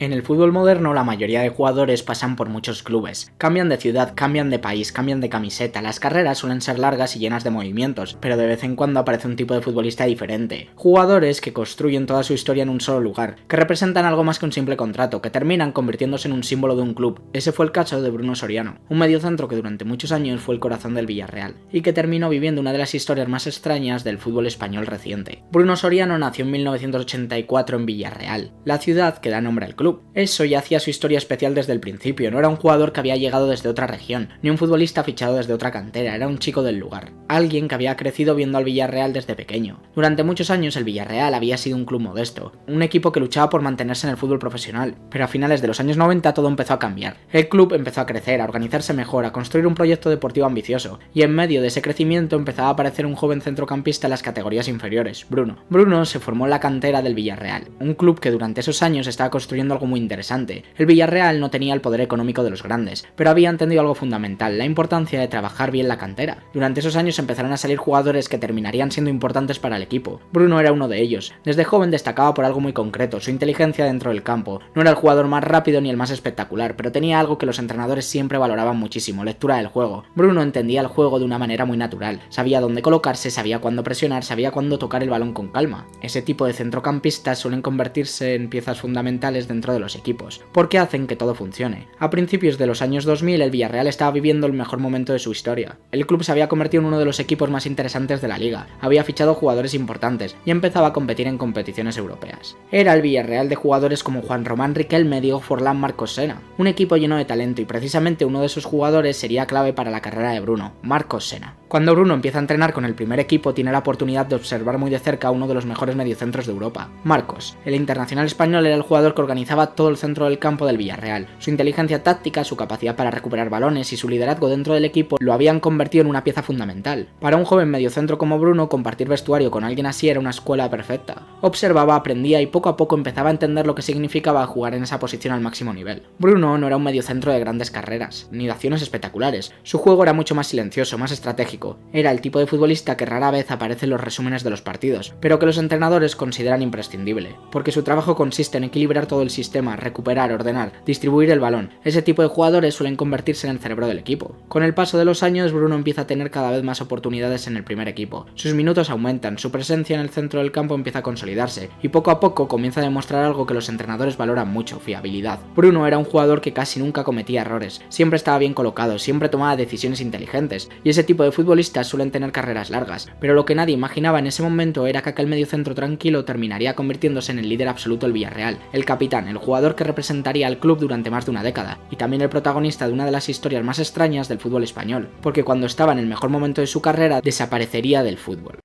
En el fútbol moderno, la mayoría de jugadores pasan por muchos clubes. Cambian de ciudad, cambian de país, cambian de camiseta. Las carreras suelen ser largas y llenas de movimientos, pero de vez en cuando aparece un tipo de futbolista diferente. Jugadores que construyen toda su historia en un solo lugar, que representan algo más que un simple contrato, que terminan convirtiéndose en un símbolo de un club. Ese fue el caso de Bruno Soriano, un mediocentro que durante muchos años fue el corazón del Villarreal, y que terminó viviendo una de las historias más extrañas del fútbol español reciente. Bruno Soriano nació en 1984 en Villarreal, la ciudad que da nombre al club. Eso ya hacía su historia especial desde el principio, no era un jugador que había llegado desde otra región, ni un futbolista fichado desde otra cantera, era un chico del lugar, alguien que había crecido viendo al Villarreal desde pequeño. Durante muchos años el Villarreal había sido un club modesto, un equipo que luchaba por mantenerse en el fútbol profesional, pero a finales de los años 90 todo empezó a cambiar. El club empezó a crecer, a organizarse mejor, a construir un proyecto deportivo ambicioso, y en medio de ese crecimiento empezaba a aparecer un joven centrocampista en las categorías inferiores, Bruno. Bruno se formó en la cantera del Villarreal, un club que durante esos años estaba construyendo algo muy interesante. El Villarreal no tenía el poder económico de los grandes, pero había entendido algo fundamental, la importancia de trabajar bien la cantera. Durante esos años empezaron a salir jugadores que terminarían siendo importantes para el equipo. Bruno era uno de ellos. Desde joven destacaba por algo muy concreto, su inteligencia dentro del campo. No era el jugador más rápido ni el más espectacular, pero tenía algo que los entrenadores siempre valoraban muchísimo, lectura del juego. Bruno entendía el juego de una manera muy natural, sabía dónde colocarse, sabía cuándo presionar, sabía cuándo tocar el balón con calma. Ese tipo de centrocampistas suelen convertirse en piezas fundamentales dentro de los equipos, porque hacen que todo funcione. A principios de los años 2000 el Villarreal estaba viviendo el mejor momento de su historia. El club se había convertido en uno de los equipos más interesantes de la liga, había fichado jugadores importantes y empezaba a competir en competiciones europeas. Era el Villarreal de jugadores como Juan Román Riquelme, Diego Forlán, Marcos Sena, un equipo lleno de talento, y precisamente uno de esos jugadores sería clave para la carrera de Bruno, Marcos Sena. Cuando Bruno empieza a entrenar con el primer equipo tiene la oportunidad de observar muy de cerca a uno de los mejores mediocentros de Europa, Marcos. El internacional español era el jugador que organizaba todo el centro del campo del Villarreal. Su inteligencia táctica, su capacidad para recuperar balones y su liderazgo dentro del equipo lo habían convertido en una pieza fundamental. Para un joven mediocentro como Bruno, compartir vestuario con alguien así era una escuela perfecta. Observaba, aprendía y poco a poco empezaba a entender lo que significaba jugar en esa posición al máximo nivel. Bruno no era un mediocentro de grandes carreras, ni de acciones espectaculares. Su juego era mucho más silencioso, más estratégico. Era el tipo de futbolista que rara vez aparece en los resúmenes de los partidos, pero que los entrenadores consideran imprescindible, porque su trabajo consiste en equilibrar todo el sistema, recuperar, ordenar, distribuir el balón. Ese tipo de jugadores suelen convertirse en el cerebro del equipo. Con el paso de los años, Bruno empieza a tener cada vez más oportunidades en el primer equipo. Sus minutos aumentan, su presencia en el centro del campo empieza a consolidarse, y poco a poco comienza a demostrar algo que los entrenadores valoran mucho: fiabilidad. Bruno era un jugador que casi nunca cometía errores, siempre estaba bien colocado, siempre tomaba decisiones inteligentes, y ese tipo de futbolistas suelen tener carreras largas, pero lo que nadie imaginaba en ese momento era que aquel mediocentro tranquilo terminaría convirtiéndose en el líder absoluto del Villarreal, el capitán, el jugador que representaría al club durante más de una década, y también el protagonista de una de las historias más extrañas del fútbol español, porque cuando estaba en el mejor momento de su carrera desaparecería del fútbol.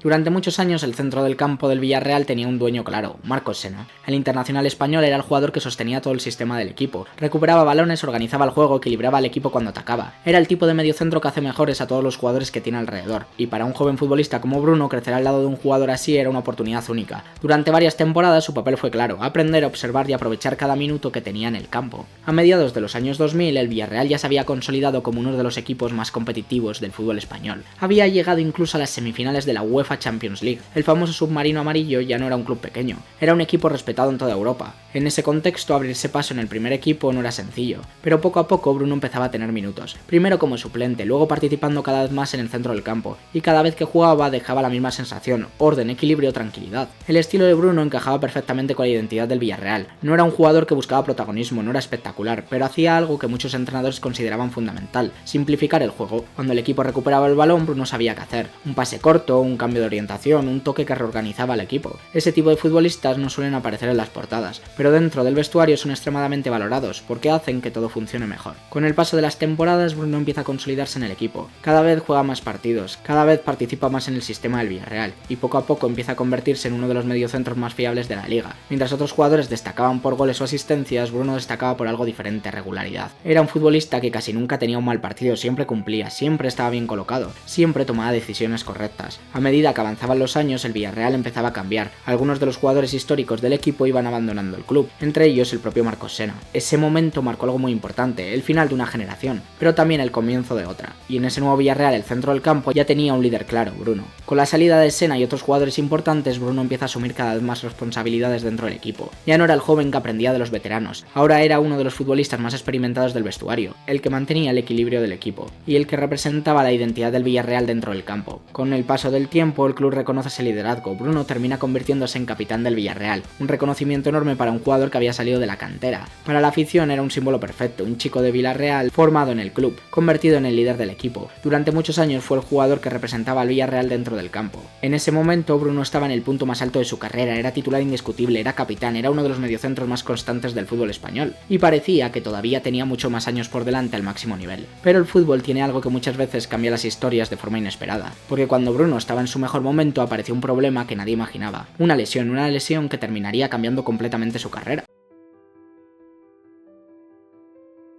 Durante muchos años el centro del campo del Villarreal tenía un dueño claro, Marcos Sena. El internacional español era el jugador que sostenía todo el sistema del equipo, recuperaba balones, organizaba el juego, equilibraba al equipo cuando atacaba. Era el tipo de mediocentro que hace mejores a todos los jugadores que tiene alrededor, y para un joven futbolista como Bruno crecer al lado de un jugador así era una oportunidad única. Durante varias temporadas su papel fue claro: aprender, observar y aprovechar cada minuto que tenía en el campo. A mediados de los años 2000 el Villarreal ya se había consolidado como uno de los equipos más competitivos del fútbol español. Había llegado incluso a las semifinales de la UEFA Champions League. El famoso submarino amarillo ya no era un club pequeño, era un equipo respetado en toda Europa. En ese contexto, abrirse paso en el primer equipo no era sencillo, pero poco a poco Bruno empezaba a tener minutos, primero como suplente, luego participando cada vez más en el centro del campo, y cada vez que jugaba dejaba la misma sensación: orden, equilibrio, tranquilidad. El estilo de Bruno encajaba perfectamente con la identidad del Villarreal. No era un jugador que buscaba protagonismo, no era espectacular, pero hacía algo que muchos entrenadores consideraban fundamental: simplificar el juego. Cuando el equipo recuperaba el balón, Bruno sabía qué hacer: un pase corto, un cambio de orientación, un toque que reorganizaba al equipo. Ese tipo de futbolistas no suelen aparecer en las portadas, pero dentro del vestuario son extremadamente valorados, porque hacen que todo funcione mejor. Con el paso de las temporadas, Bruno empieza a consolidarse en el equipo. Cada vez juega más partidos, cada vez participa más en el sistema del Villarreal, y poco a poco empieza a convertirse en uno de los mediocentros más fiables de la liga. Mientras otros jugadores destacaban por goles o asistencias, Bruno destacaba por algo diferente: regularidad. Era un futbolista que casi nunca tenía un mal partido, siempre cumplía, siempre estaba bien colocado, siempre tomaba decisiones correctas. A medida medida que avanzaban los años, el Villarreal empezaba a cambiar. Algunos de los jugadores históricos del equipo iban abandonando el club, entre ellos el propio Marcos Sena. Ese momento marcó algo muy importante, el final de una generación, pero también el comienzo de otra. Y en ese nuevo Villarreal, el centro del campo ya tenía un líder claro, Bruno. Con la salida de Sena y otros jugadores importantes, Bruno empieza a asumir cada vez más responsabilidades dentro del equipo. Ya no era el joven que aprendía de los veteranos, ahora era uno de los futbolistas más experimentados del vestuario, el que mantenía el equilibrio del equipo, y el que representaba la identidad del Villarreal dentro del campo. Con el paso del tiempo, el club reconoce ese liderazgo. Bruno termina convirtiéndose en capitán del Villarreal, un reconocimiento enorme para un jugador que había salido de la cantera. Para la afición era un símbolo perfecto, un chico de Villarreal formado en el club, convertido en el líder del equipo. Durante muchos años fue el jugador que representaba al Villarreal dentro del campo. En ese momento, Bruno estaba en el punto más alto de su carrera, era titular indiscutible, era capitán, era uno de los mediocentros más constantes del fútbol español, y parecía que todavía tenía mucho más años por delante al máximo nivel. Pero el fútbol tiene algo que muchas veces cambia las historias de forma inesperada, porque cuando Bruno estaba en su mejor momento apareció un problema que nadie imaginaba, una lesión que terminaría cambiando completamente su carrera.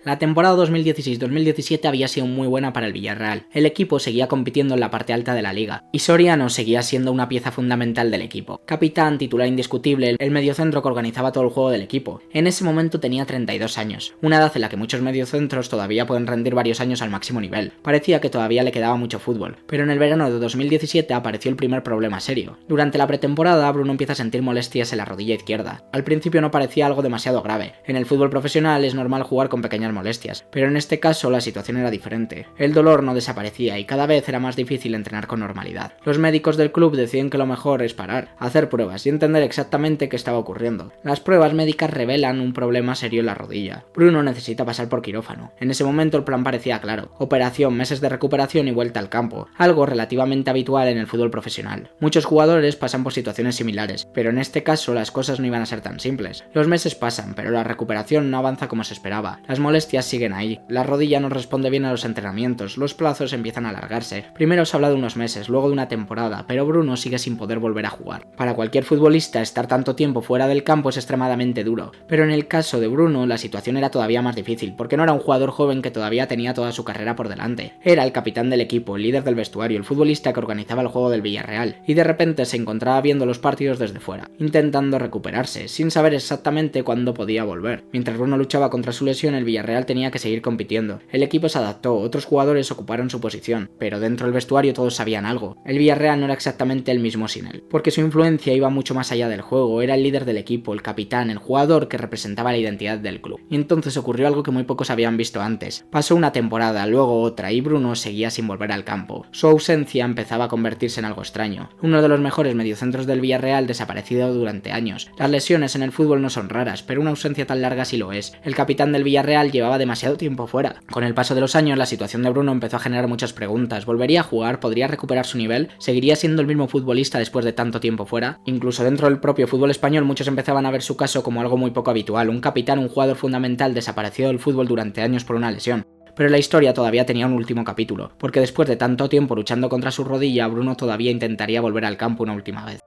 La temporada 2016-2017 había sido muy buena para el Villarreal. El equipo seguía compitiendo en la parte alta de la liga, y Soriano seguía siendo una pieza fundamental del equipo. Capitán, titular indiscutible, el mediocentro que organizaba todo el juego del equipo. En ese momento tenía 32 años, una edad en la que muchos mediocentros todavía pueden rendir varios años al máximo nivel. Parecía que todavía le quedaba mucho fútbol, pero en el verano de 2017 apareció el primer problema serio. Durante la pretemporada, Bruno empieza a sentir molestias en la rodilla izquierda. Al principio no parecía algo demasiado grave. En el fútbol profesional es normal jugar con pequeñas molestias, pero en este caso la situación era diferente. El dolor no desaparecía y cada vez era más difícil entrenar con normalidad. Los médicos del club deciden que lo mejor es parar, hacer pruebas y entender exactamente qué estaba ocurriendo. Las pruebas médicas revelan un problema serio en la rodilla. Bruno necesita pasar por quirófano. En ese momento el plan parecía claro: operación, meses de recuperación y vuelta al campo, algo relativamente habitual en el fútbol profesional. Muchos jugadores pasan por situaciones similares, pero en este caso las cosas no iban a ser tan simples. Los meses pasan, pero la recuperación no avanza como se esperaba. Las molestias siguen ahí, la rodilla no responde bien a los entrenamientos, los plazos empiezan a alargarse. Primero se habla de unos meses, luego de una temporada, pero Bruno sigue sin poder volver a jugar. Para cualquier futbolista, estar tanto tiempo fuera del campo es extremadamente duro, pero en el caso de Bruno la situación era todavía más difícil, porque no era un jugador joven que todavía tenía toda su carrera por delante. Era el capitán del equipo, el líder del vestuario, el futbolista que organizaba el juego del Villarreal, y de repente se encontraba viendo los partidos desde fuera, intentando recuperarse, sin saber exactamente cuándo podía volver. Mientras Bruno luchaba contra su lesión, el Villarreal tenía que seguir compitiendo. El equipo se adaptó, otros jugadores ocuparon su posición, pero dentro del vestuario todos sabían algo. El Villarreal no era exactamente el mismo sin él, porque su influencia iba mucho más allá del juego, era el líder del equipo, el capitán, el jugador que representaba la identidad del club. Y entonces ocurrió algo que muy pocos habían visto antes. Pasó una temporada, luego otra, y Bruno seguía sin volver al campo. Su ausencia empezaba a convertirse en algo extraño. Uno de los mejores mediocentros del Villarreal desaparecido durante años. Las lesiones en el fútbol no son raras, pero una ausencia tan larga sí lo es. El capitán del Villarreal llevaba demasiado tiempo fuera. Con el paso de los años, la situación de Bruno empezó a generar muchas preguntas. ¿Volvería a jugar? ¿Podría recuperar su nivel? ¿Seguiría siendo el mismo futbolista después de tanto tiempo fuera? Incluso dentro del propio fútbol español, muchos empezaban a ver su caso como algo muy poco habitual. Un capitán, un jugador fundamental, desapareció del fútbol durante años por una lesión. Pero la historia todavía tenía un último capítulo, porque después de tanto tiempo luchando contra su rodilla, Bruno todavía intentaría volver al campo una última vez.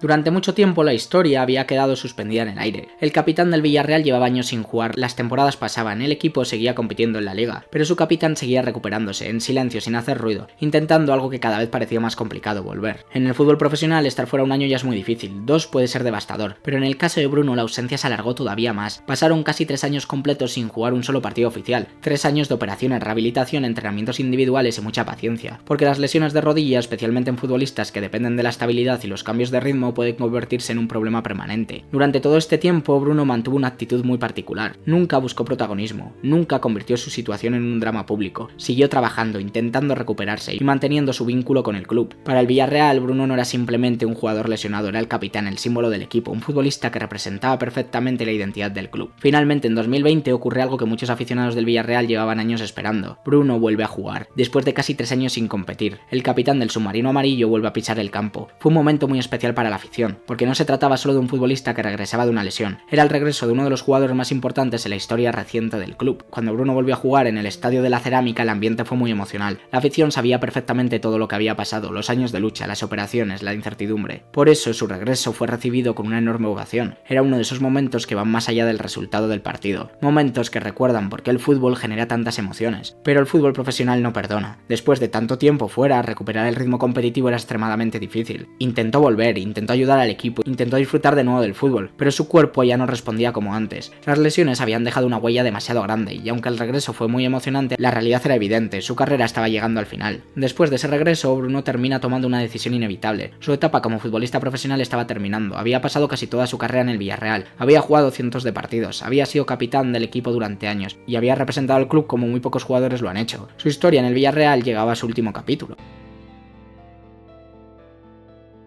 Durante mucho tiempo la historia había quedado suspendida en el aire. El capitán del Villarreal llevaba años sin jugar, las temporadas pasaban, el equipo seguía compitiendo en la liga, pero su capitán seguía recuperándose, en silencio, sin hacer ruido, intentando algo que cada vez parecía más complicado: volver. En el fútbol profesional estar fuera un año ya es muy difícil, 2 puede ser devastador, pero en el caso de Bruno la ausencia se alargó todavía más. Pasaron casi 3 años completos sin jugar un solo partido oficial, 3 años de operaciones, rehabilitación, entrenamientos individuales y mucha paciencia, porque las lesiones de rodilla, especialmente en futbolistas que dependen de la estabilidad y los cambios de ritmo, pueden convertirse en un problema permanente. Durante todo este tiempo, Bruno mantuvo una actitud muy particular. Nunca buscó protagonismo, nunca convirtió su situación en un drama público. Siguió trabajando, intentando recuperarse y manteniendo su vínculo con el club. Para el Villarreal, Bruno no era simplemente un jugador lesionado, era el capitán, el símbolo del equipo, un futbolista que representaba perfectamente la identidad del club. Finalmente, en 2020 ocurre algo que muchos aficionados del Villarreal llevaban años esperando. Bruno vuelve a jugar, después de casi 3 años sin competir. El capitán del submarino amarillo vuelve a pisar el campo. Fue un momento muy especial para la la afición, porque no se trataba solo de un futbolista que regresaba de una lesión, era el regreso de uno de los jugadores más importantes en la historia reciente del club. Cuando Bruno volvió a jugar en el Estadio de la Cerámica, el ambiente fue muy emocional. La afición sabía perfectamente todo lo que había pasado, los años de lucha, las operaciones, la incertidumbre. Por eso su regreso fue recibido con una enorme ovación. Era uno de esos momentos que van más allá del resultado del partido, momentos que recuerdan por qué el fútbol genera tantas emociones. Pero el fútbol profesional no perdona. Después de tanto tiempo fuera, recuperar el ritmo competitivo era extremadamente difícil. Intentó volver, intentó ayudar al equipo, intentó disfrutar de nuevo del fútbol, pero su cuerpo ya no respondía como antes. Las lesiones habían dejado una huella demasiado grande, y aunque el regreso fue muy emocionante, la realidad era evidente, su carrera estaba llegando al final. Después de ese regreso, Bruno termina tomando una decisión inevitable. Su etapa como futbolista profesional estaba terminando, había pasado casi toda su carrera en el Villarreal, había jugado cientos de partidos, había sido capitán del equipo durante años, y había representado al club como muy pocos jugadores lo han hecho. Su historia en el Villarreal llegaba a su último capítulo.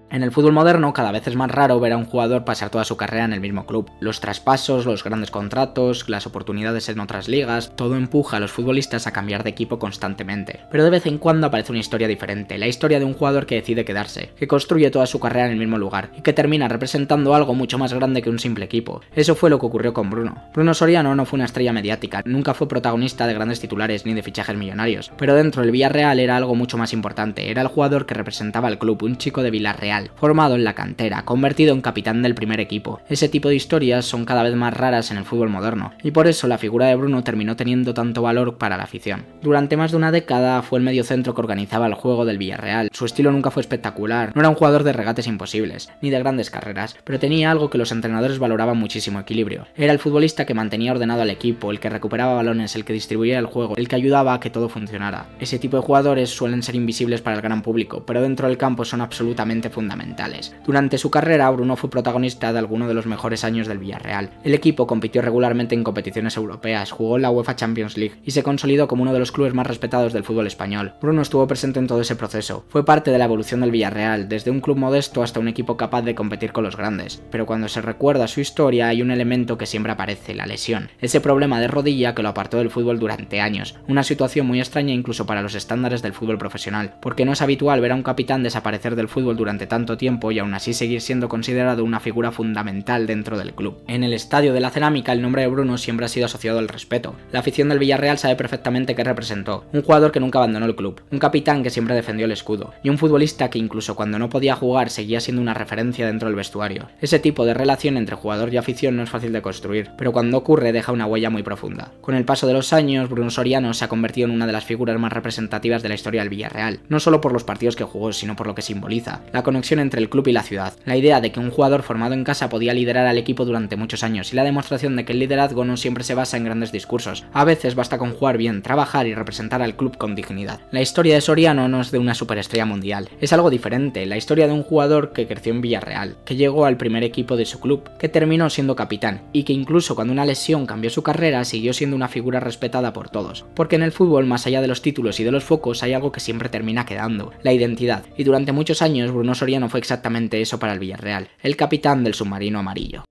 En el fútbol moderno cada vez es más raro ver a un jugador pasar toda su carrera en el mismo club. Los traspasos, los grandes contratos, las oportunidades en otras ligas, todo empuja a los futbolistas a cambiar de equipo constantemente. Pero de vez en cuando aparece una historia diferente, la historia de un jugador que decide quedarse, que construye toda su carrera en el mismo lugar y que termina representando algo mucho más grande que un simple equipo. Eso fue lo que ocurrió con Bruno. Bruno Soriano no fue una estrella mediática, nunca fue protagonista de grandes titulares ni de fichajes millonarios, pero dentro del Villarreal era algo mucho más importante, era el jugador que representaba al club, un chico de Villarreal, formado en la cantera, convertido en capitán del primer equipo. Ese tipo de historias son cada vez más raras en el fútbol moderno, y por eso la figura de Bruno terminó teniendo tanto valor para la afición. Durante más de una década fue el mediocentro que organizaba el juego del Villarreal. Su estilo nunca fue espectacular, no era un jugador de regates imposibles, ni de grandes carreras, pero tenía algo que los entrenadores valoraban muchísimo: equilibrio. Era el futbolista que mantenía ordenado al equipo, el que recuperaba balones, el que distribuía el juego, el que ayudaba a que todo funcionara. Ese tipo de jugadores suelen ser invisibles para el gran público, pero dentro del campo son absolutamente fundamentales. Durante su carrera, Bruno fue protagonista de algunos de los mejores años del Villarreal. El equipo compitió regularmente en competiciones europeas, jugó en la UEFA Champions League y se consolidó como uno de los clubes más respetados del fútbol español. Bruno estuvo presente en todo ese proceso, fue parte de la evolución del Villarreal, desde un club modesto hasta un equipo capaz de competir con los grandes. Pero cuando se recuerda su historia hay un elemento que siempre aparece: la lesión. Ese problema de rodilla que lo apartó del fútbol durante años, una situación muy extraña incluso para los estándares del fútbol profesional, porque no es habitual ver a un capitán desaparecer del fútbol durante tanto tiempo y aún así seguir siendo considerado una figura fundamental dentro del club. En el Estadio de la Cerámica el nombre de Bruno siempre ha sido asociado al respeto. La afición del Villarreal sabe perfectamente qué representó: un jugador que nunca abandonó el club, un capitán que siempre defendió el escudo, y un futbolista que incluso cuando no podía jugar seguía siendo una referencia dentro del vestuario. Ese tipo de relación entre jugador y afición no es fácil de construir, pero cuando ocurre deja una huella muy profunda. Con el paso de los años, Bruno Soriano se ha convertido en una de las figuras más representativas de la historia del Villarreal, no solo por los partidos que jugó, sino por lo que simboliza: la conexión entre el club y la ciudad, la idea de que un jugador formado en casa podía liderar al equipo durante muchos años y la demostración de que el liderazgo no siempre se basa en grandes discursos. A veces basta con jugar bien, trabajar y representar al club con dignidad. La historia de Soriano no es de una superestrella mundial, es algo diferente: la historia de un jugador que creció en Villarreal, que llegó al primer equipo de su club, que terminó siendo capitán y que incluso cuando una lesión cambió su carrera siguió siendo una figura respetada por todos. Porque en el fútbol, más allá de los títulos y de los focos, hay algo que siempre termina quedando: la identidad. Y durante muchos años Bruno Soriano fue exactamente eso para el Villarreal, el capitán del submarino amarillo.